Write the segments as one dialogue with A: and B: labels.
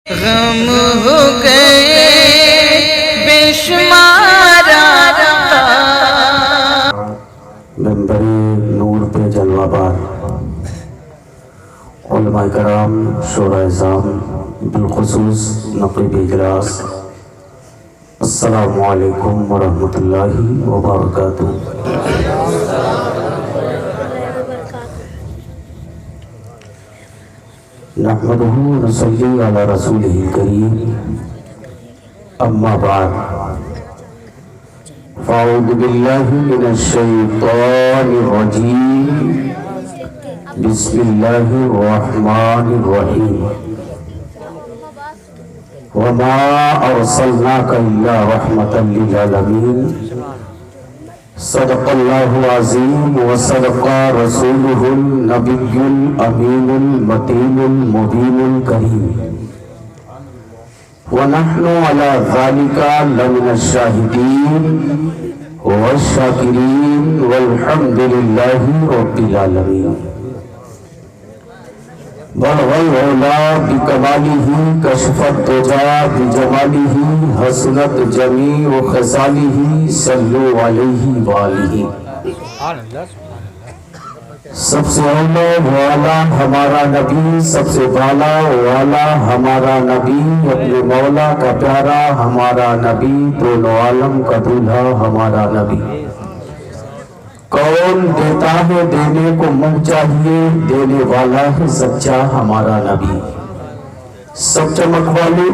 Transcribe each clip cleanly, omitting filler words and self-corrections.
A: غم ہو گئے بے شمار
B: منبر نور پہ جلوہ بار علماء کرام، شورا اعظام، بالخصوص نقیب اجلاس، السلام علیکم ورحمۃ اللہ وبرکاتہ۔ نحمدہ ونصلی علی رسولہ الکریم، اما بعد، فاعوذ باللہ من الشیطان الرجیم، بسم اللہ الرحمن الرحیم، وما ارسلناک الا رحمۃ للعالمین، صدق اللہ العظیم وصدق رسولہ النبی الامین المتین المبین الکریم، ونحن علی ذالک لمن الشاہدین والشاکرین والحمد للہ رب العالمین۔ بلغ العلا بکمالہ، کشف الدجا بجمالہ، حسنت جمیع خصالہ، صلو علیہ وآلہ۔ سب سے اولا والا ہمارا نبی، سب سے بالا والا ہمارا نبی، اپنے مولا کا پیارا ہمارا نبی، دونوں عالم کا دولہا ہمارا نبی۔ کون دیتا ہے دینے کو منہ چاہیے، دینے والا ہے سچا ہمارا نبی۔ سب چمک والے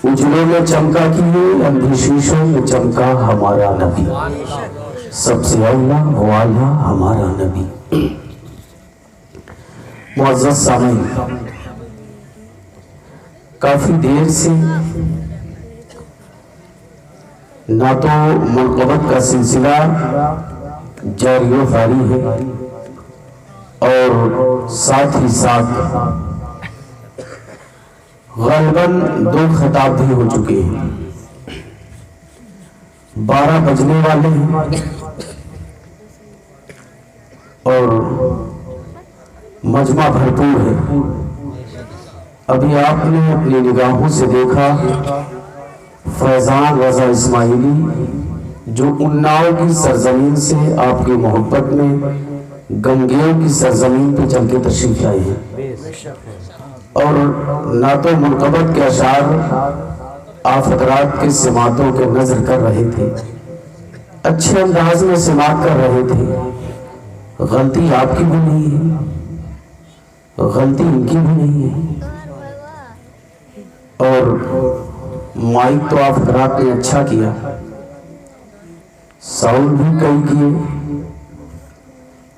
B: اجلوں میں چمکا کیے، اندھی شیشوں میں چمکا ہمارا نبی، سب سے اولا والا ہمارا نبی۔ معزز سامعین، کافی دیر سے نہ تو منقبت کا سلسلہ جاری و فاری ہے، اور ساتھ ہی ساتھ غالباً 2 خطاب بھی ہو چکے ہیں، 12 بجنے والے ہیں، اور مجمع بھرپور ہے۔ ابھی آپ نے اپنی نگاہوں سے دیکھا فیضان رضا اسماعیلی، جو اناؤ کی سرزمین سے آپ کی محبت میں گنگیوں کی سرزمین پہ چل کے تشریف لائے ہیں، اور نہ تو منقبت کے اشعار آپ حضرات کے سماعتوں کے نظر کر رہے تھے، اچھے انداز میں سماعت کر رہے تھے۔ غلطی آپ کی بھی نہیں ہے، غلطی ان کی بھی نہیں ہے، اور مائک تو آپ حضرات نے اچھا کیا، ساؤنڈ بھی کئی کیے،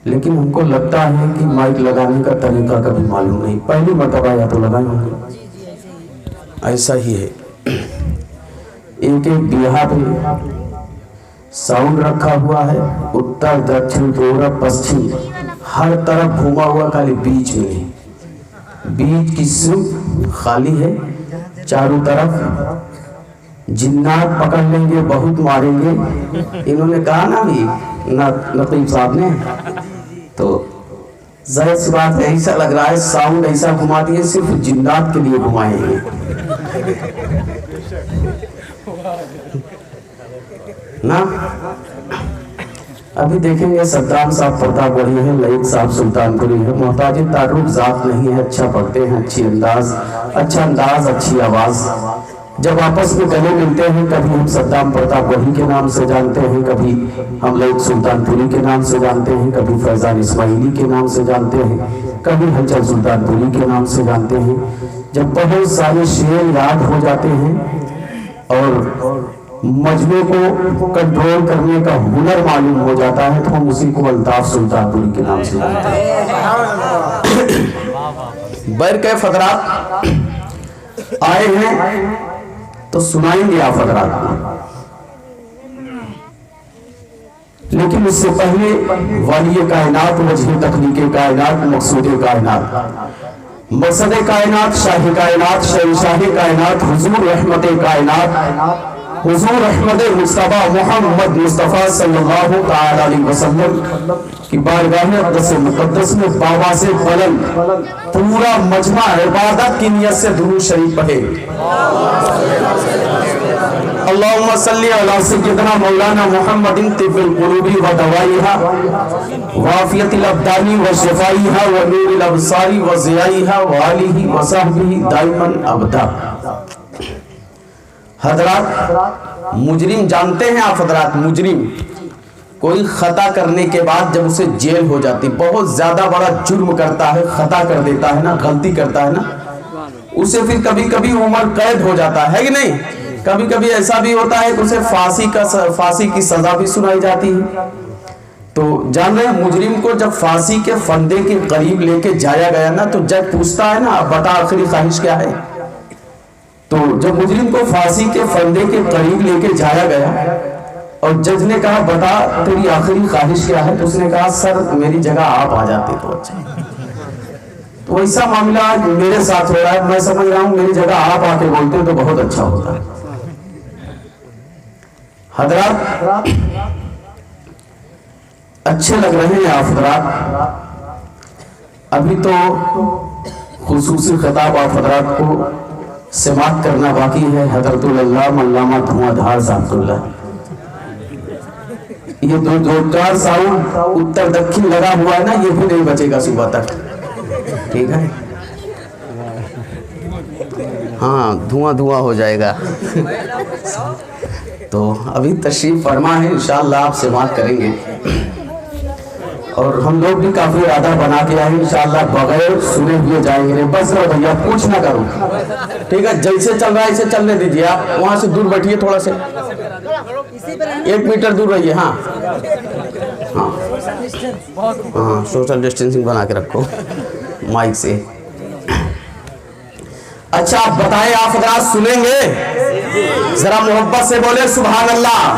B: لیکن ہم کو لگتا ہے کہ مائک لگانے کا طریقہ کبھی معلوم نہیں، پہلی مرتبہ یا تو لگائیں گے، ایسا ہی ہے۔ ایک بیہا پہ ساؤنڈ رکھا ہوا ہے، اتر دکشن پورب پسچم، ہر طرف گھوما ہوا، خالی بیچ میں نہیں، بیچ کی سمت خالی ہے، چاروں طرف جنات پکڑ لیں گے، بہت ماریں گے۔ انہوں نے کہا نا بھی نقیب صاحب نے، تو ظاہر سی بات ہے، ایسا لگ رہا ہے ساؤنڈ ایسا گھما دیے صرف جنات کے لیے گھمائیں گے۔ نا ابھی دیکھیں گے صدام صاحب پردہ گڑھی ہیں، لئیک صاحب سلطان پوری ہے، محتاج تعارف ذات نہیں ہے، اچھا پڑھتے ہیں، اچھا انداز، اچھی آواز۔ جب آپس میں گلے ملتے ہیں، کبھی ہم صدام پردہ گڑھی کے نام سے جانتے ہیں، کبھی ہم لئیک سلطان پوری کے نام سے جانتے ہیں، کبھی فیضان اسماعیلی کے نام سے جانتے ہیں، کبھی ہلچل سلطان پوری کے نام سے جانتے ہیں۔ جب بہت سارے شعر یاد ہو جاتے ہیں اور مجمع کو کنٹرول کرنے کا ہنر معلوم ہو جاتا ہے، تو ہم اسی کو الطاف سلطان پوری کے نام سے جانتے ہیں۔ برکہ حضرات آئے ہیں تو سنائیں گے آپ حضرات کو، لیکن اس سے پہلے ولی کائنات، وجہ تخلیق کائنات، مقصود کائنات، مقصد کائنات، شاہ کائنات، شہنشاہ کائنات، حضور رحمت کائنات، हुजूर अहमद मुस्तफ़ा मोहम्मद मुस्तफ़ा सल्लल्लाहु ताला अलैहि वसल्लम की बारगाह अक़दस मुक़द्दस में बाबा से बुलंद पूरा मजमा इबादत की नियत से दुरूद शरीफ पढ़े। अल्लाहुम्मा सल्ली अला सय्यिदना मौलाना मुहम्मदिन तिब्बिल कुलूबी व दवाइहा व आफियतिल अब्दानी व शिफाइहा व नूरिल अबसारी व ज़ियाइहा व आलिही व सहबिही दाइमन अबदा। हजरात, मुजरिम जानते हैं आप हजरात, मुजरिम कोई खता करने के बाद जब उसे जेल हो जाती, बहुत ज्यादा बड़ा जुर्म करता है, खता कर देता है ना, गलती करता है ना, उसे फिर कभी कभी उम्र कैद हो जाता है कि नहीं। कभी कभी ऐसा भी होता है कि उसे फांसी की सजा भी सुनाई जाती है। तो जान रहे हैं, मुजरिम को जब फांसी के फंदे के करीब लेके जाया गया ना, तो जज पूछता है ना, अब बता आखिरी ख्वाहिश क्या है। तो जब मुजरिम को फांसी के फंदे के करीब लेके जाया गया और जज ने कहा बता तेरी आखिरी ख्वाहिश क्या है, तो उसने कहा सर मेरी जगह आप आ जाते तो अच्छा। तो ऐसा मामला आज मेरे साथ हो रहा है, मैं समझ रहा हूं मेरी जगह आप आके बोलते तो बहुत अच्छा होता है। हजरात, अच्छे लग रहे हैं आप हजरात। अभी तो खुसूसी खिताब आप हजरात को समाअत करना बाकी है। हजरतुल अल्लामा अल्लामा धुआंधार साहबुल्लाह, ये दो चार साउंड उत्तर दक्षिण लगा हुआ है ना, ये भी नहीं बचेगा सुबह तक, ठीक है। हाँ, धुआं धुआं हो जाएगा। तो अभी तशरीफ फरमा है, इंशाअल्लाह आप समाअत करेंगे और हम लोग भी काफी इरादा बना के आए इंशाअल्लाह, बगैर सुने हुए जाएंगे। बस भैया कुछ ना करो, ठीक है, जैसे चल रहा है ऐसे चलने दीजिए। आप वहां से दूर बैठिए, थोड़ा से 1 मीटर दूर रहिए। हाँ हाँ हाँ, सोशल डिस्टेंसिंग बना के रखो माइक से। अच्छा, आप बताएं, आप हजरात सुनेंगे? जरा मोहब्बत से बोले सुभान अल्लाह,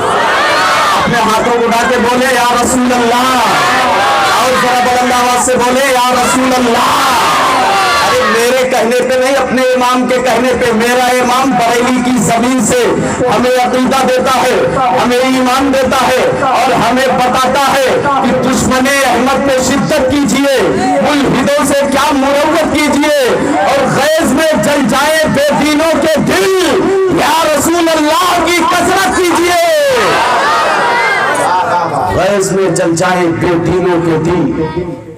B: अपने हाथों को उठा के बोले या रसूल अल्लाह, और जरा बुलंद आवाज से बोले या रसूल अल्लाह। अरे मेरे कहने पे नहीं, अपने इमाम के कहने पे। मेरा इमाम बरेली की जमीन से हमें अकीदा देता है, हमें ईमान देता है और हमें बताता है कि दुश्मने अहमद पे शिद्दत कीजिए, मुल्हिदों से क्या मुरव्वत कीजिए और गैज़ में जल जाए बेदीनों के दिल, या रसूल अल्लाह की कसरत कीजिए। गैज़ में जल जाए बेदीनों के दिल,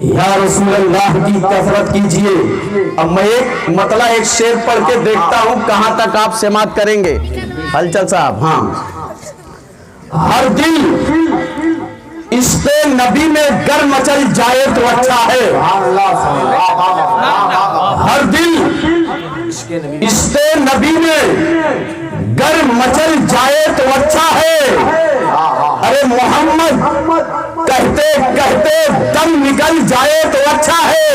B: या रसूल अल्लाह की कसरत कीजिए। अब मैं एक शेर पढ़ के देखता हूं कहां तक आप समाअत करेंगे। हलचल साहब, हाँ। हर दिल इश्क़े नबी में गर मचल जाए तो अच्छा है। हर दिल इश्क़े नबी में गर मचल जाए तो अच्छा है। अरे मोहम्मद कहते कहते दम निकल जाए तो अच्छा है।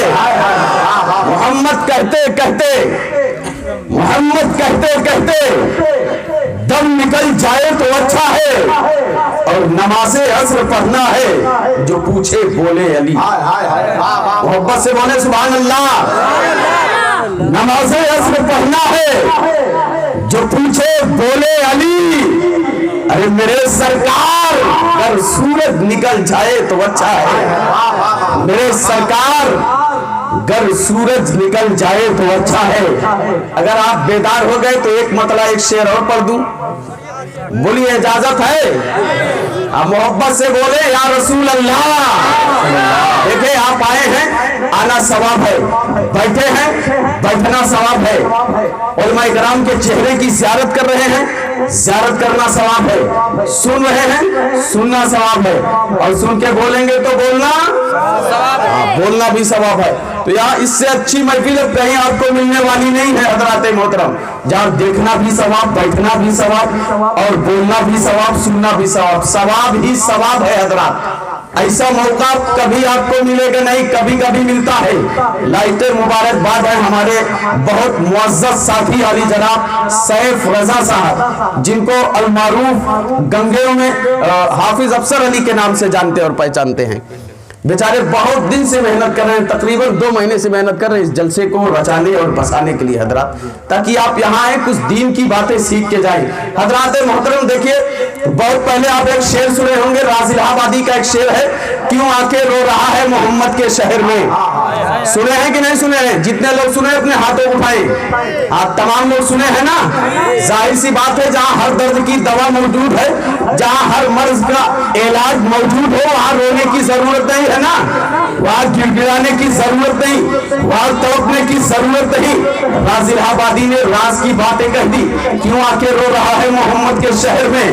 B: मोहम्मद कहते कहते दम निकल जाए तो अच्छा है। और नमाज़े असर पढ़ना है, जो पूछे बोले अली। मोहब्बत से बोले सुभान अल्लाह। नमाज़े असर पढ़ना है, जो पूछे बोले अली। अरे मेरे सरकार, अगर सूरज निकल जाए तो अच्छा है। मेरे सरकार, अगर सूरज निकल जाए तो अच्छा है। अगर आप बेदार हो गए तो एक शेर और पढ़ दूं, बोलिए इजाजत है? आप मोहब्बत से बोले या रसूल अल्लाह। देखिए, आप आए हैं, आना सवाब है, बैठे हैं, बैठना सवाब है। उलमा इकराम के चेहरे की ज़ियारत कर रहे हैं, ज़ियारत करना सवाब है। सुन रहे हैं, सुनना सवाब है। और सुन के बोलेंगे तो बोलना सवाब है, बोलना भी सवाब है। तो यार, इससे अच्छी महफिल कहीं आपको मिलने वाली नहीं है हजरात मोहतरम, जहाँ देखना भी सवाब, बैठना भी सवाब और बोलना भी सवाब, सुनना भी सवाब, सवाब ही सवाब है हजरात। ऐसा मौका कभी आपको मिलेगा नहीं, कभी कभी मिलता है। लाइटे मुबारकबाद है हमारे बहुत मुअज़्ज़ज़ साथी अली जनाब सैफ रजा साहब, जिनको अलमारूफ गंगेओं में हाफिज अफसर अली के नाम से जानते और पहचानते हैं। बेचारे बहुत दिन से मेहनत कर रहे हैं, तकरीबन 2 महीने से मेहनत कर रहे हैं इस जलसे को रचाने और बसाने के लिए हजरात, ताकि आप यहाँ आए कुछ दीन की बातें सीख के जाएं। हजरात मोहतरम देखिए, बहुत पहले आप एक शेर सुने होंगे, राज इलाहाबादी का एक शेर है, क्यों आके रो रहा है मोहम्मद के शहर में। सुने हैं कि नहीं सुने हैं? जितने लोग सुने अपने हाथों उठाएं। आप तमाम लोग सुने हैं ना? जाहिर सी बात है, जहाँ हर दर्द की दवा मौजूद है, जहाँ हर मर्ज का इलाज मौजूद हो, वहाँ रोने की जरूरत नहीं है ना, वहाँ गिड़गिड़ाने की जरूरत नहीं, वहाँ तड़पने की जरूरत नहीं। राज इलाहाबादी ने राज की बातें कह दी, क्यों आके रो रहा है मोहम्मद के शहर में,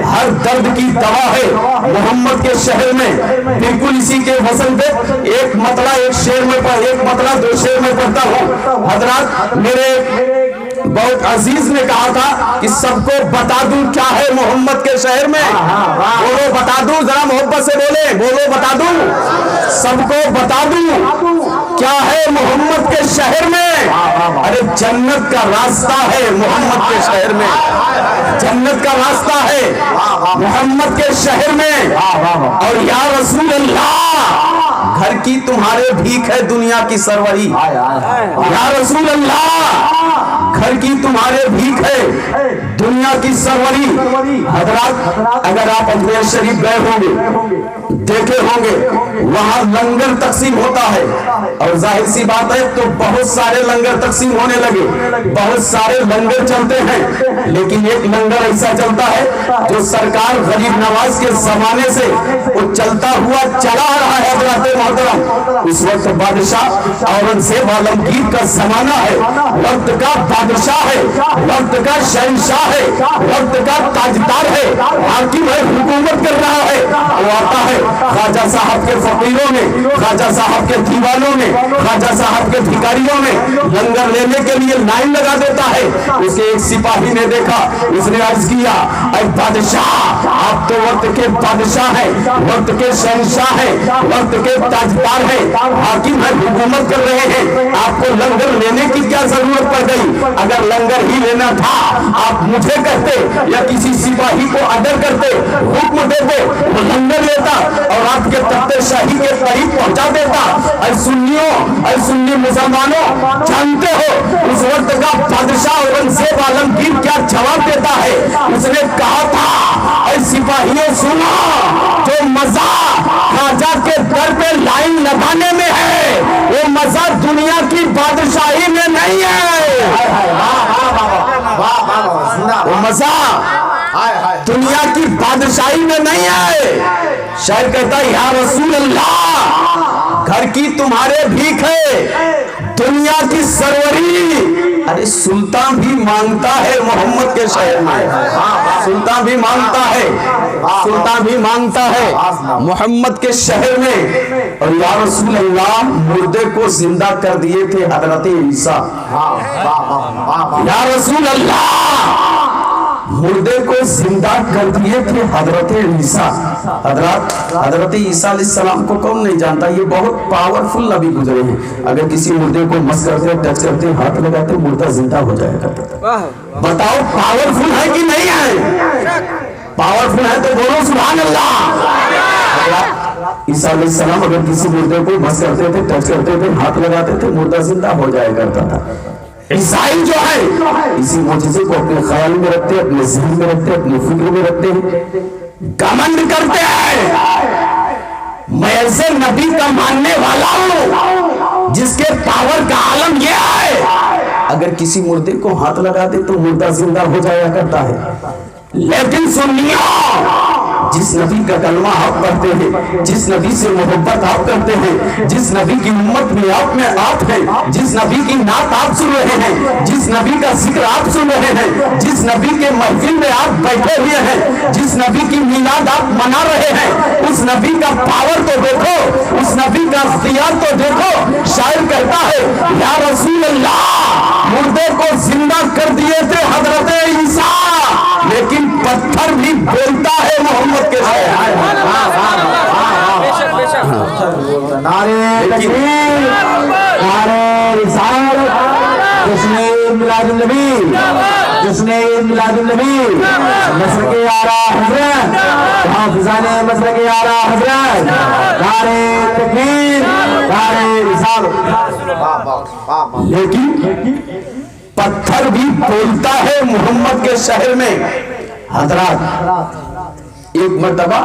B: हर दर्द की दवा है मोहम्मद के शहर में। बिल्कुल इसी के वजन पे एक मतला एक शेर में एक मतला 2 शेर में पढ़ता हूँ। हजरात मेरे बहुत अजीज ने कहा था कि सबको बता दूं क्या है मोहम्मद के शहर में। बोलो बता दूं, जरा मोहब्बत से बोले, बोलो बता दूं, सबको बता दूं क्या है मोहम्मद के शहर में। अरे जन्नत का रास्ता है मोहम्मद के शहर में, जन्नत का रास्ता है मोहम्मद के शहर में। और या रसूल अल्लाह, घर की तुम्हारे भीख है दुनिया की सरवरी। या रसूल अल्लाह, घर की तुम्हारे भीख है दुनिया की सरवरी। हजरात अगर आप अजमेर शरीफ गए होंगे, देखे होंगे, वहां लंगर तकसीम होता है, और जाहिर सी बात है तो बहुत सारे लंगर तकसीम होने लगे, बहुत सारे लंगर चलते हैं, लेकिन एक लंगर ऐसा चलता है जो सरकार गरीब नवाज के जमाने से वो चलता हुआ चला आ रहा है। हजरात मोहतरम, उस वक्त बादशाह औरंगजेब आलमगीर का जमाना है, वक्त का बादशाह है, वक्त का शहंशाह है, वक्त का ताजदार है, हाकिम है, हुकूमत कर रहा है। वो आता है ख्वाजा साहब के फकीरों में, ख्वाजा साहब के दीवानों में, ख्वाजा साहब के भिखारियों में लंगर लेने के लिए लाइन लगा देता है। उसके एक सिपाही ने देखा, उसने अर्ज किया, अरे बादशाह आप तो वक्त के बादशाह हैं, वक्त के शहंशाह हैं, वक्त के ताजदार हैं, हाकिम है, हुकूमत कर रहे हैं, आपको लंगर लेने की क्या जरूरत पड़ गई? अगर लंगर ही लेना था आप मुझे कहते या किसी सिपाही को ऑर्डर करते, हुक्म देते, वो लंगर लेता और आपके तख्ते शाही के करीब पहुंचा देता। अरे सुन्नियों, अरे सुन्नी मुसलमानों, जानते हो उस वक्त का बादशाह औरंगजेब आलमगीर क्या जवाब देता है? उसने कहा था, अरे सिपाहियों सुनो, जो मजा ख्वाजा के दर पे लाइन लगाने में है, वो मजा दुनिया की बादशाही में नहीं है। वो मजा दुनिया की बादशाही में नहीं है। शायर कहता है, या रसूल अल्लाह, घर की तुम्हारे भीख है दुनिया की सरवरी। अरे सुल्तान भी मांगता है मोहम्मद के शहर में, सुल्तान भी मांगता है, सुल्तान भी मांगता है मोहम्मद के शहर में। और या रसूल अल्लाह, मुर्दे को जिंदा कर दिए थे हजरत ईसा। या रसूल अल्लाह, मुर्दे को जिंदा कर दिए थे हजरत ईसा। हजरत ईसा अलैहिस्सलाम को कौन नहीं जानता? ये बहुत पावरफुल नबी गुजरे हैं। अगर किसी मुर्दे को मस करते, टच करते, हाथ लगाते, मुर्दा जिंदा हो जाया करता था। बताओ पावरफुल है कि नहीं है? पावरफुल है तो बोलो सुभान अल्लाह। ईसा अलैहिस्सलाम अगर किसी मुर्दे को मस करते थे, टच करते थे, हाथ लगाते थे, मुर्दा जिंदा हो जाया करता था। ईसाई जो है इसी मौजूदे को अपने ख्याल में रखते, अपने ज़हन में रखते, अपने फिक्र में रखते हैं, घमंड करते हैं मैं ऐसे नबी का मानने वाला हूं जिसके पावर का आलम यह है, अगर किसी मुर्दे को हाथ लगा दे तो मुर्दा जिंदा हो जाया करता है। लेकिन सुनियो, जिस नबी का कलमा आप पढ़ते हैं, जिस नबी से मोहब्बत आप करते हैं, जिस नबी की उम्मत में आप हैं, जिस नबी की नात आप सुन रहे हैं, जिस नबी का जिक्र आप सुन रहे हैं, जिस नबी के महफिल में आप बैठे हुए हैं, जिस नबी की मिलाद आप मना रहे हैं, उस नबी का पावर तो देखो, उस नबी का इख्तियार तो देखो। शायर कहता है, या रसूल अल्लाह, मुर्दे को जिंदा कर दिए थे हजरत ईसा, लेकिन पत्थर भी बोलता है मोहम्मद के शहर। नारे तकबीर, नारे रिसालत, तस्लीम मिलादुन नबी। नबी, जिसने मिलादुल नबी मसलक आला हजरत, हाफिज़ाने मसलक आला हजरत, नारे तकबीर, नारे रिसालत। लेकिन पत्थर भी बोलता है मोहम्मद के शहर में। हजरत एक मर्तबा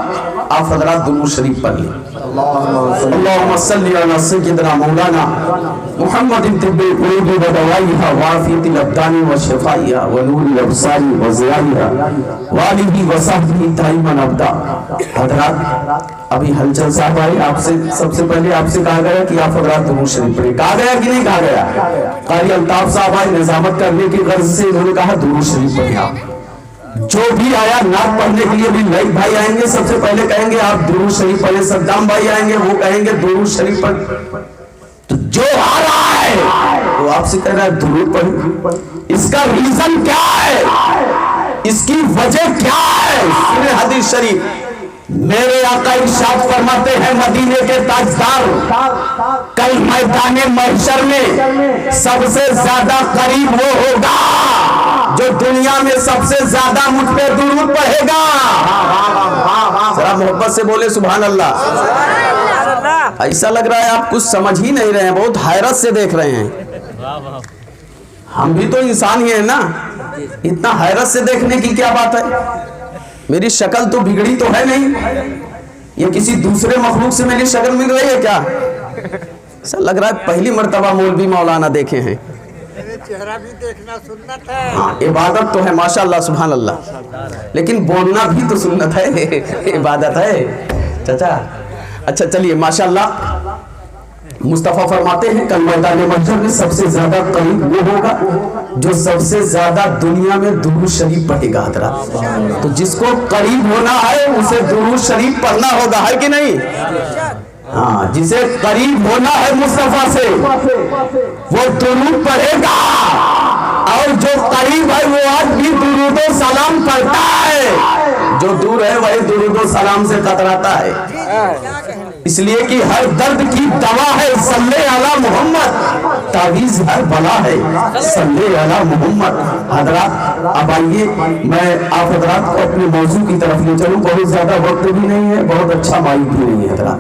B: आप हजरात दुरूद शरीफ पढ़ लें। अल्लाहुम्मा सल्ली अला सय्यिदना मौलाना मुहम्मदिन तिब्बिल कुलूबि व दवाइहा व आफियतिल अब्दानि व शिफाइहा व नूरिल अब्सारि व ज़ियाइहा व आलिहि व सहबिहि दाइमन अबदा। हजरात अभी हलचल साहब आए, आपसे सबसे पहले आपसे कहा गया कि आप हजरात दुरूद शरीफ पढ़ें। कहा गया कि नहीं कहा गया? कारी अल्ताफ साहब आए, निजामत करने की गर्ज से उन्होंने कहा दुरूद शरीफ पढ़ें। आप जो भी आया नात पढ़ने के लिए भी लाइक भाई आएंगे, सबसे पहले कहेंगे आप दुरूद शरीफ पढ़े। सद्दाम भाई आएंगे, वो कहेंगे दुरूद शरीफ पढ़। तो जो आ रहा है वो आपसे कह रहा है दुरूद पढ़े। इसका रीजन क्या है, इसकी वजह क्या है? सुने हदीस शरीफ, मेरे आका इरशाद फरमाते हैं मदीने के ताजदार, कल मैदाने महशर में सबसे ज्यादा करीब वो होगा जो दुनिया में सबसे ज्यादा मुझ पे दुरूद पढ़ेगा। जरा मोहब्बत से बोले सुभान अल्लाह। ऐसा लग रहा है आप कुछ समझ ही नहीं रहे हैं, बहुत हैरत से देख रहे हैं। हम भी तो इंसान ही है ना, इतना हैरत से देखने की क्या बात है? मेरी शक्ल तो बिगड़ी तो है नहीं, ये किसी दूसरे मखलूक से मेरी शक्ल मिल रही है क्या? ऐसा लग रहा है पहली मर्तबा मौलवी मौलाना देखे हैं।
C: चेहरा भी देखना सुन्नत है।
B: हाँ, इबादत तो है माशाअल्लाह सुभान अल्लाह, लेकिन बोलना भी तो सुन्नत है, इबादत है चाचा। अच्छा चलिए माशाअल्लाह। मुस्तफा फरमाते हैं कल मैदान महशर में सबसे ज्यादा करीब वो होगा जो सबसे ज्यादा दुनिया में दुरूद शरीफ पढ़ेगा। हजरत तो जिसको करीब होना है उसे दुरूद शरीफ पढ़ना होगा, है कि नहीं? हाँ, जिसे करीब होना है मुस्तफा से वो दुरूद पढ़ेगा, और जो करीब है वो आज भी दुरूद और सलाम पढ़ता है, जो दूर है वही दुरूद और सलाम से कतराता है। इसलिए कि हर दर्द की दवा है सल्ले अला मोहम्मद, तावीज़ हर बला है सल्ले अला मोहम्मद। हजरात अब आइए मैं आप हजरात को अपने मौजू की तरफ ले चलूं। बहुत ज्यादा वक्त भी नहीं है, बहुत अच्छा माइक भी नहीं है हजरात,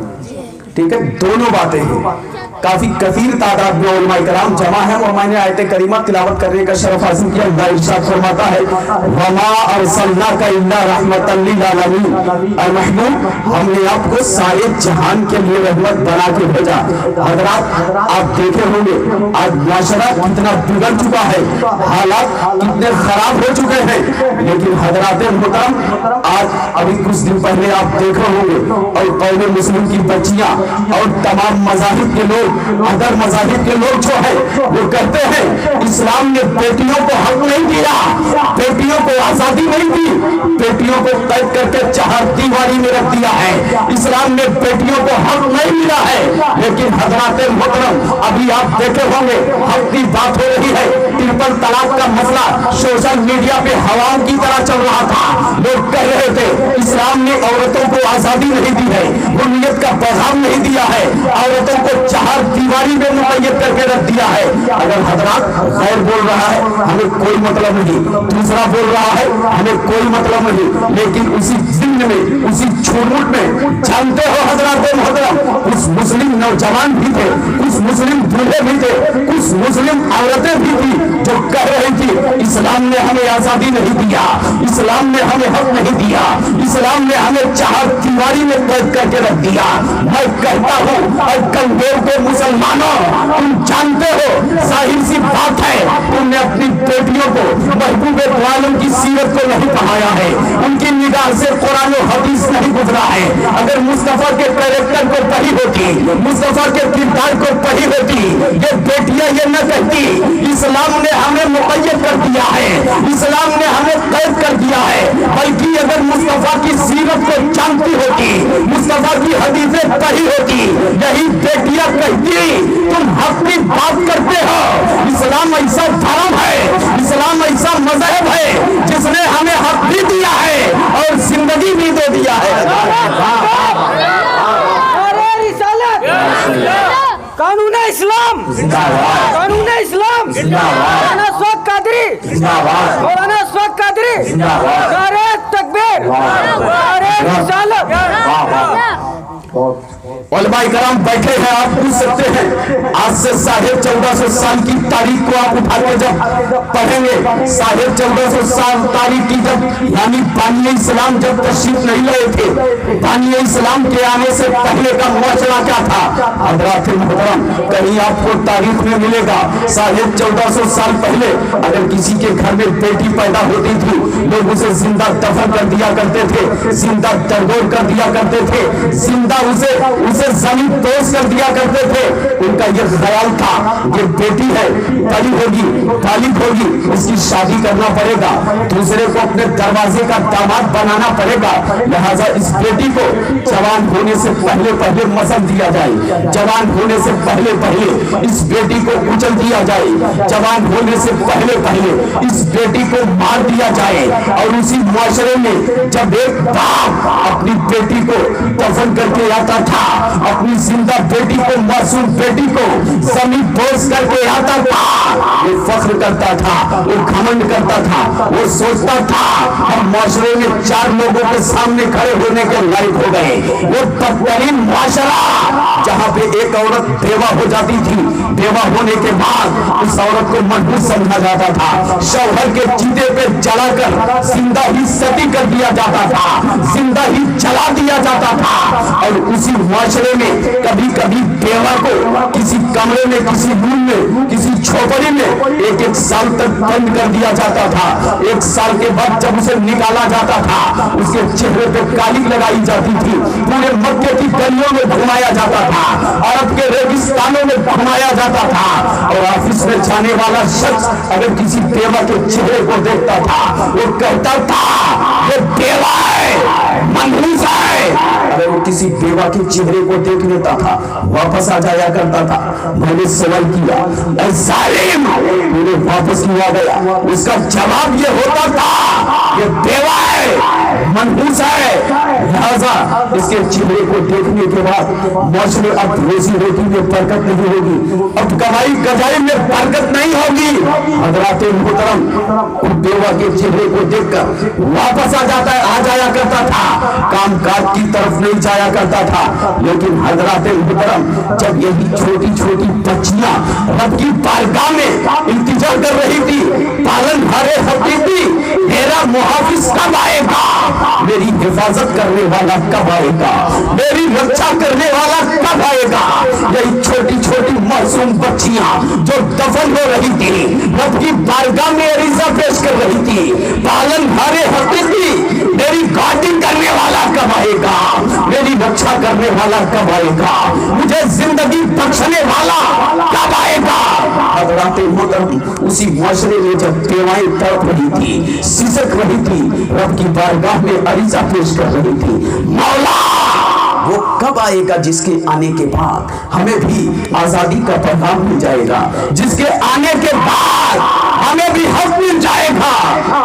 B: ठीक है? दोनों बातें हैं। काफी कसीर तादाद में उलमा इकराम जमा है और मैंने आयत करीमा तिलावत करने का शरफ हासिल किया। अल्लाह इरशाद फरमाता है वमा अरसलनाका इल्ला रहमतन लिल आलमीन, ऐ महबूब हमने आपको सारे जहान के लिए रहमत बना के भेजा। हजरात आप देखे होंगे आज माशरा कितना बिगड़ चुका है, हालात कितने खराब हो चुके हैं, लेकिन हजरात मुहतरम आज अभी कुछ दिन पहले आप देखे होंगे और कौमे मुस्लिम की बच्चियां और तमाम मज़ाहिब के लोग, अदर मज़ाहिब के लोग जो है वो कहते हैं इस्लाम ने बेटियों को हक नहीं दिया, बेटियों को आजादी नहीं दी, बेटियों को कैद करके चार दीवारी में रख दिया है, इस्लाम ने बेटियों को हक नहीं मिला है। लेकिन हजरात मोहतरम अभी आप देखे होंगे हक की बात हो रही है, ट्रिपल तलाक का मसला सोशल मीडिया पे हवाओं की तरह चल रहा था। लोग कह रहे थे इस्लाम ने औरतों को आजादी नहीं दी है, हुर्रियत का पैगाम नहीं दिया है, औरतों को चार दीवारी में मुक़य्यद करके रख दिया है। अगर हजरात गैर बोल रहा है हमें कोई मतलब नहीं, दूसरा बोल रहा है हमें कोई मतलब नहीं, लेकिन उसी जिंद में उसी झूठ में जानते हो हजरात मोहतरम कुछ मुस्लिम नौजवान भी थे, कुछ मुस्लिम दूल्हे भी थे, कुछ मुस्लिम औरतें भी थी जो कह रही थी इस्लाम ने हमें आजादी नहीं दिया, इस्लाम ने हमें हक नहीं दिया, इस्लाम ने हमें चार दीवारी में कैद करके रख दिया। मैं कहता हूँ और कमजोर के मुसलमानों तुम जानते हो जाहिर सी बात है तुमने अपनी बेटियों को महबूब आलम की सीरत को नहीं पढ़ाया है, उनकी निगाह से कुरान और हदीस नहीं गुजरा है। अगर मुस्तफा के कैरेक्टर को पढ़ी होती, मुस्तफा के किरदार को पढ़ी होती, ये बेटियां ये न कहती इस्लाम ने हमें मुक़य्यद कर दिया है, इस्लाम ने हमें कैद कर दिया है, बल्कि अगर मुस्तफा की सीरत को जानती होती, मुस्तफा की हदीसें पढ़ी होती, यही बेटियां कहती तुम हक की बात करते हो। इस्लाम ऐसा धर्म है, इस्लाम ऐसा मजहब है जिसने हमें हक भी दिया है और जिंदगी भी दे दिया है। कानून इस्लाम, कानून इस्लाम, कादरी जिंदाबाद,
D: मौलाना अशफाक कादरी
B: जिंदाबाद,
D: नारे तकबीर, नारे रिसालत।
B: उलमा इकराम बैठे हैं, आप पूछ सकते हैं आज से 1450 साल की तारीख को आप उठा के जब पढ़ेंगे, 1450 साल तारीख की जब यानी बानी इस्लाम जब तशरीफ नहीं लाए थे, बानी इस्लाम के आने से पहले का मुआशरा क्या था? हज़रात मुहतरम, कहीं आपको तारीख में मिलेगा 1450 साल पहले अगर किसी के घर में बेटी पैदा होती थी, लोग उसे जिंदा दफन कर दिया करते थे, जिंदा दरगोर कर दिया करते थे, जिंदा उसे जमीन तोड़ कर दिया करते थे। उनका यह ख्याल था ये बेटी है, बड़ी होगी, बालिग होगी, उसकी शादी करना पड़ेगा, दूसरे को अपने दरवाजे का दामाद बनाना पड़ेगा, लिहाजा इस बेटी को जवान होने से पहले पहले मसल दिया जाए, जवान होने से पहले पहले इस बेटी को कुचल दिया जाए, जवान होने से पहले पहले इस बेटी को मार दिया जाए। और उसी मुआशरे में जब एक बाप अपनी बेटी को दफन करके आता था, अपनी जिंदा बेटी को, मासूम बेटी को जमीन बोझ करके आता था, वो फख्र करता था, वो घमंड करता था, वो सोचता था हम माशरे में 4 लोगों के सामने खड़े होने के लायक हो गए। वो बदतरीन मुआशरा जहां पे एक औरत बेवा हो जाती थी, बेवा होने के बाद उस औरत को मनहूस समझा जाता था, शौहर के चीते पे जलाकर जिंदा ही सती कर दिया जाता था, जिंदा ही जला दिया जाता था। और उसी मुआशरे में कभी कभी बेवा को किसी कमरे में, किसी रूम में, किसी झोपड़ी में 1-1 साल तक बंद कर दिया जाता था। 1 साल के बाद जब उसे निकाला जाता था, उसके चेहरे पे कालिक लगाई जाती थी, पूरे मक्के की गलियों में घुमाया जाता था, अरब के रेगिस्तानों में घुमाया जाता था। और ऑफिस में जाने वाला शख्स अगर किसी बेवा के चेहरे को देखता था, वो कहता था ये बेवा है, मनहूस है। अगर वो किसी बेवा के चेहरे को देख लेता था, वापस आ जाया करता था। मैंने सवाल किया, ऐ जालिम, तूने वापस क्यों आ गया? उसका जवाब ये होता था ये बेवा है, मनहूस है, लिहाजा इसके चेहरे को देखने के बाद मौसम अब रोजी रोटी में बरकत नहीं होगी, अब कमाई गजाई में बरकत नहीं होगी। हज़रात मुहतरम, बेवा के चेहरे को देखकर वापस आ जाया करता था, काम काज की तरफ नहीं जाया करता था। लेकिन हज़रात मुहतरम, जब यही छोटी छोटी बच्चियां रब की बारगाह में इंतजार कर रही थी, पालन हारे हकीकी, मेरा मुहाफिज कब आएगा, मेरी हिफाजत करने वाला कब आएगा, मेरी रक्षा करने वाला कब आएगा, यही छोटी छोटी मासूम बच्चियां जो दफन हो रही थी, रब की बारगाह में अरीजा पेश कर रही थी, पालन हारे हकीकी, मेरी गार्डिंग करने वाला कब आएगा, मेरी रक्षा करने वाला कब आएगा, मुझे जिंदगी बख्शने वाला कब आएगा। हज़रात मोहतरम, उसी मुआशरे में जब बेवाएं तड़प रही थी, सिसक रही थी, रब की बारगाह में अरीजा पेश कर रही थी, मौला वो कब आएगा जिसके आने के बाद हमें भी आजादी का पैगाम मिल जाएगा, जिसके आने के बाद हमें भी हक मिल जाएगा।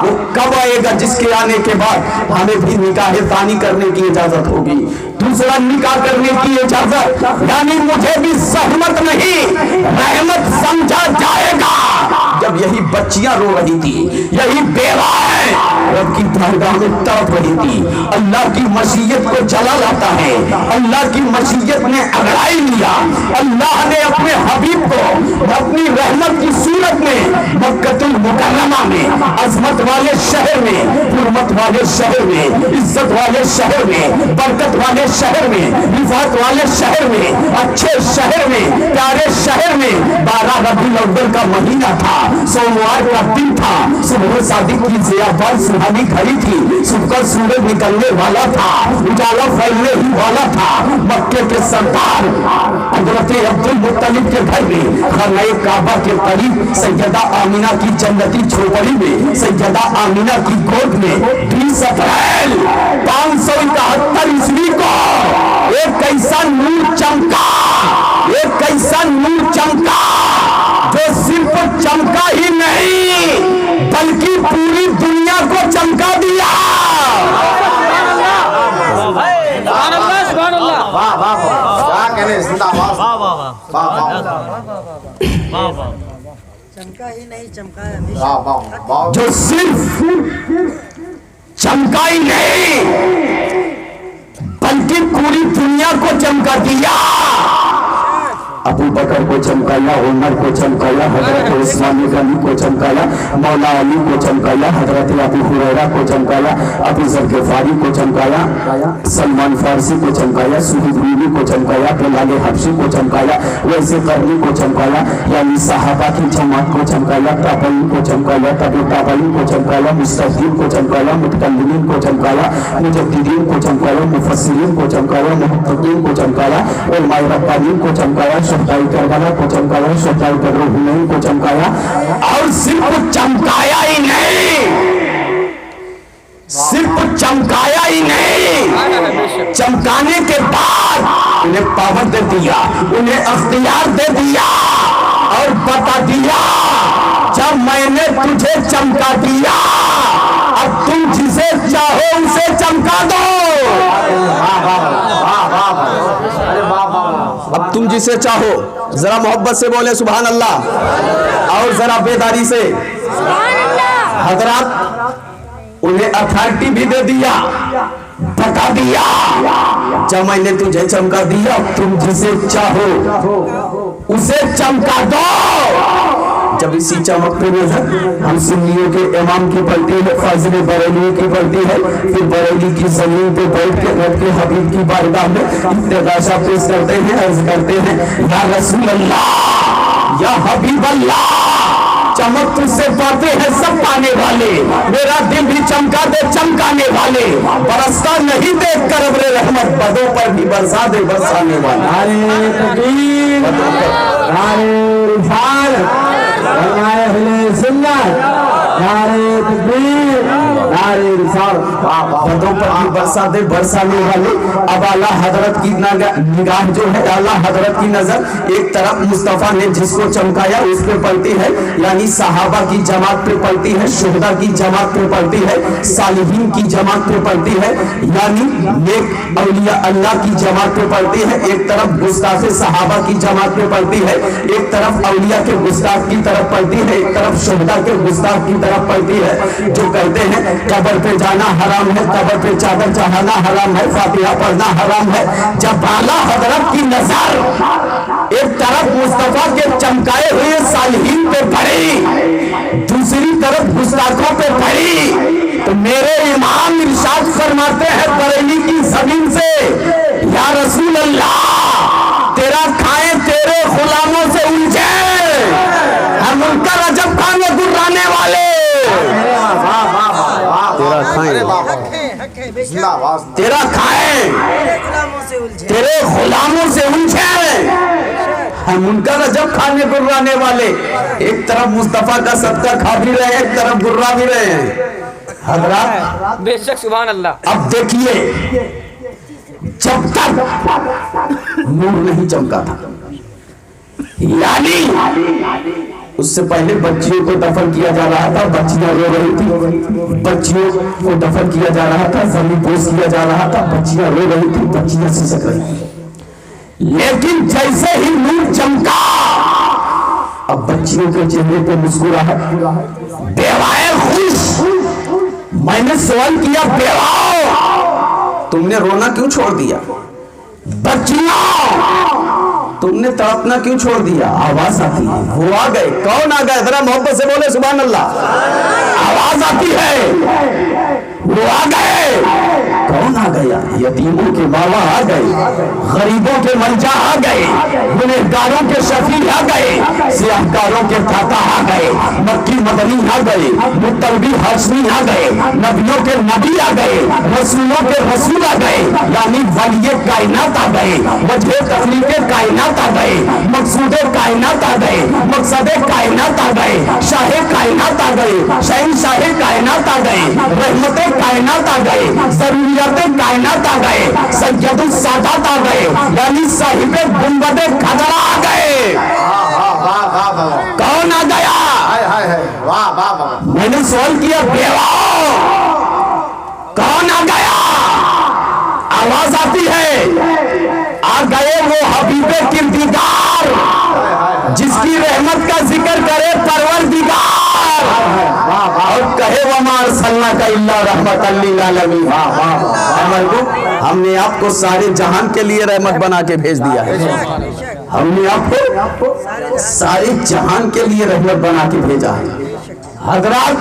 B: वो कब आएगा जिसके आने के बाद हमें भी निकाह तानी करने की इजाजत होगी, दूसरा निकाह करने की इजाजत, यानी मुझे भी सहमत नहीं रहमत समझा जाएगा। जब यही बच्चियां रो रही थी, यही बेवाएं रब की बारगाह में तड़प रही थी, अल्लाह की मशीयत को जला लाता है, अल्लाह की मशीयत ने अगड़ाई लिया, अल्लाह ने अपने हबीब को अपनी रहमत की सूरत में मक्कतुल मुकर्रमा में, अजमत वाले शहर में, हुर्मत वाले शहर में, इज्जत वाले शहर में, बरकत वाले शहर में, रिफात वाले शहर में, अच्छे शहर में, प्यारे शहर में 12 रबीउल अव्वल का महीना था, सोमवार का दिन था, सुबह सादिक की ज़ियाबान सुहानी खड़ी थी, सुबह सूरज निकलने वाला था, उजाला फैलने ही वाला था। मक्के के सरदार हज़रत अब्दुल मुत्तलिब के घर में, खाने काबा के करीब सैयदा आमिना की जन्नती झोपड़ी में, सैयदा आमिना की गोद में 20 अप्रैल 571 ईस्वी को एक ऐसा नूर चमका, एक ऐसा नूर चमका जो सिर्फ चमका ही नहीं बल्कि पूरी दुनिया को चमका दिया।
C: चमका ही नहीं चमकाया
B: जो सिर्फ चमका ही नहीं बल्कि पूरी दुनिया को चमका दिया। अबू बकर को चमकाया, उमर को चमकाया, हजरत उस्मान गनी को चमकाया, मौला अली को चमकाया, हजरत अबू हुरैरा को चमकाया, अबू जर गिफारी को चमकाया, सलमान फारसी को चमकाया, सुहैब रूमी को चमकाया, बिलाल हबशी को चमकाया, वैसे करनी को चमकाया, यानी सहाबा की जमात को चमकाया, ताबईन को चमकाया, तबी ताबईन को चमकाया, मुस्तफीन को चमकाया, मुतकल्लिमीन को चमकाया, मुजद्दिदीन को चमकाया, मुफस्सिरीन को चमकाया, मुहक्किकीन को चमकाया, उलमाए रब्बानीन को चमकाया, शहदाई करबला को चमकाया, शहदाई बद्र हुनैन को चमकाया। और सिर्फ चमकाया ही नहीं, सिर्फ चमकाया ही नहीं, चमकाने के बाद उन्हें पावर दे दिया, उन्हें अख्तियार दे दिया और बता दिया जब मैंने तुझे चमका दिया अब तुम जिसे चाहो उसे चमका दो। अब तुम जिसे चाहो, जरा मोहब्बत से बोले सुभान अल्लाह, और जरा बेदारी से। हजरत उन्हें अथॉरिटी भी दे दिया, बता दिया जब मैंने तुझे चमका दिया तुम जिसे चाहो उसे चमका दो। जब इसी चमक पे नजर हम सुन्नियों के इमाम की पलटी है, फाजिल बरेली की पलटी है, फिर बरेली की जमीन पे बैठ के रब के हबीब की बारगाह में इत्तेगाशा पेश करते हैं, अर्ज करते हैं या रसूल अल्लाह, या हबीब अल्लाह, चमक तुझसे पाते हैं सब पाने वाले, मेरा दिल भी चमका दे चमकाने वाले, बरसता नहीं देख कर अब्रे रहमत, बदों पर भी बरसा दे बरसाने वाले। नारे तकबीर, नारे रिसालत, नारे अहले सुन्नत, नारे तकबीर, नारे रिसालत, बदों पर भी बरसा दे बरसाने वाले। अब आला हजरत की निगाह जो है, आला हजरत की नजर एक तरफ मुस्तफा ने जिसको चमकाया उस पे पलती है, यानी सहाबा की जमात पे पलती है, शुहदा की जमात पे पलती है, सालिहीन की जमात पे पलती है, यानी नेक औलिया अल्लाह की जमात पे पलती है। एक तरफ गुस्ताखे सहाबा की जमात पे पलती है, एक तरफ औलिया के गुस्ताख की तरफ पलती है, एक तरफ शुहदा के गुस्ताख की तरफ पलती है। जो कहते हैं कब्र पे जाना हराम है, कब्र पे चादर चढ़ाना हराम है, फातिहा पढ़ना हराम है। जब आला हजरत की नजर एक तरफ मुस्तफा के चमकाए हुए सालिहीन पे पड़ी, दूसरी तरफ गुस्ताखों पे पड़ी, तो मेरे इमाम इरशाद फरमाते हैं बरेली की जमीन से, या रसूल अल्लाह, तेरा खाए तेरे गुलामों से उलझे हम उनका रजब खाने गुर्राने वाले, तेरा खाए तेरा खाए तेरे गुलामों से उलझे हम उनका रजब खाने गुर्राने वाले। एक तरफ मुस्तफा का सदका खा भी रहे हैं, एक तरफ गुर्रा भी रहे हैं। हजरत
D: बेशक सुभान अल्लाह।
B: अब देखिए, जब तक नूर नहीं चमका था, यानी उससे पहले बच्चियों को दफन किया जा रहा था, बच्चियां रो रही थी, बच्चियों को दफन किया जा रहा था, जमीन बोझ किया जा रहा था, बच्चियां रो रही थी, बच्चियां सिसक रही थी। लेकिन जैसे ही नूर चमका, अब बच्चियों के चेहरे पे मुस्कुराहट, बेवाएं खुश। मैंने सवाल किया, बेवाओं तुमने रोना क्यों छोड़ दिया? बच्चियों तुमने तड़पना क्यों छोड़ दिया? आवाज आती है, वो आ गए। कौन आ गए? जरा मोहब्बत से बोले सुभान अल्लाह। आवाज आती है, वो आ गए। कौन आ गया? यतीमों के बाबा आ गए, गरीबों के मंजा आ गए, गुनहगारों के शफी आ गए, सियाहकारों के दाता आ गए, मक्की मदनी आ गए, मुत्तलबी हाशमी आ गए, नबियों के नबी आ गए, रसूलों के रसूल आ गए, यानी वलिये कायनात आ गए, वजह तखलीके कायनात आ गए, मकसूदे कायनात आ गए, मकसदे कायनात आ गए, शाहे कायनात आ गए, शहंशाहे कायनात आ गए, रहमते कायनात आ गए, जरूरियाते कायनात आ गए, सैयदुल सादात आ गए, यानी साहिबे गुंबदे खजरा आ गए। कौन आ गया? मैंने सवाल किया, बेवाओं कौन आ गया? आवाज आती है, आ गए वो हबीबे किरदीगार, जिसकी रहमत का जिक्र करे परवरदिगार, और कहे वमा अरसलना का इल्ला रहमतल लिल आलमीन। हमने आपको सारे जहान के लिए रहमत बना के भेज दिया है। हमने आपको सारे जहान के लिए रहमत बना के भेजा है। हजरत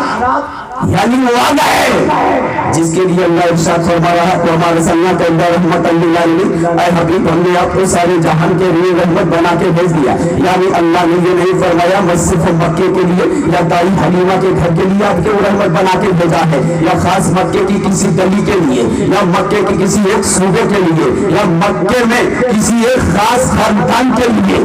B: यानी वो आ गए जिसके लिए अल्लाह इरशाद फरमाया है कि हमारे सल्लल्लाहु अलैहि रहमतल लिल आलमीन। ऐ हबीब, हमने आपको सारे जहान के लिए रहमत बना के भेज दिया। यानी अल्लाह ने ये नहीं फरमाया बस सिर्फ मक्के के लिए या दाई हलीमा के घर के लिए आपको रहमत बना के भेजा है, या खास मक्के की किसी गली के लिए, या मक्के के किसी एक सूबे के लिए, या मक्के में किसी एक खास खानदान के लिए।